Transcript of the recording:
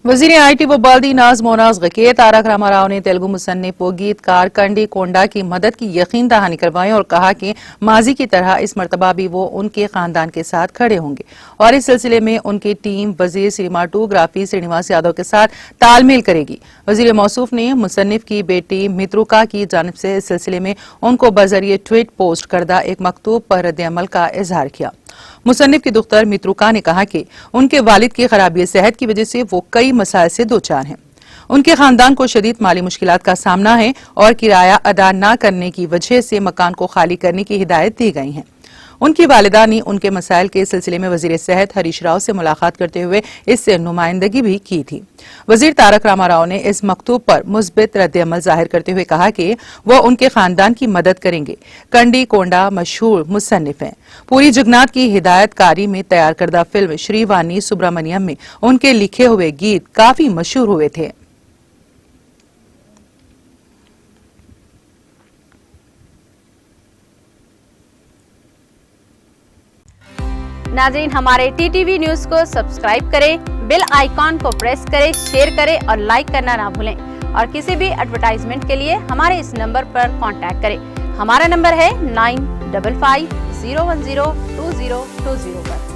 वजीर IT व बल्दी नाज मोनाज गके तारक रामा राव ने तेलुगु मुसन्निफ व गीतकार कंडी कोंडा की मदद की यकीन दहानी करवाई और कहा कि माजी की तरह इस मरतबा भी वो उनके खानदान के साथ खड़े होंगे और इस सिलसिले में उनकी टीम वजीर सिनेमाटोग्राफी श्रीनिवास यादव के साथ तालमेल करेगी। वजीर मौसूफ ने मुसन्निफ की बेटी मित्रुका की जानिब से इस सिलसिले में उनको बजरिए ट्वीट पोस्ट करदा एक मकतूब पर रद्द-ए-अमल का इजहार किया। मुसन्निफ की दुख्तर मित्रुका ने कहा कि उनके वालिद की खराबी सेहत की वजह से वो कई मसाइल से दो चार हैं। उनके खानदान को शदीद माली मुश्किलात का सामना है और किराया अदा न करने की वजह से मकान को खाली करने की हिदायत दी गई है। उनकी वालिदा ने उनके मसाइल के सिलसिले में वजीर सेहत हरीश राव से मुलाकात करते हुए इससे नुमाइंदगी भी की थी। वजीर तारक रामा राव ने इस मकतूब पर मुस्बित रद्द-ए-अमल जाहिर करते हुए कहा कि वो उनके खानदान की मदद करेंगे। कंडी कोंडा मशहूर मुसन्निफ हैं। पूरी जगन्नाथ की हिदायतकारी में तैयार करदा फिल्म श्रीवानी सुब्रमण्यम में उनके लिखे हुए गीत काफी मशहूर हुए थे। नाज़रीन, हमारे TTV न्यूज़ को सब्सक्राइब करें, बेल आइकॉन को प्रेस करें, शेयर करें और लाइक करना ना भूलें। और किसी भी एडवर्टाइजमेंट के लिए हमारे इस नंबर पर कांटेक्ट करें। हमारा नंबर है 9550102020 पर।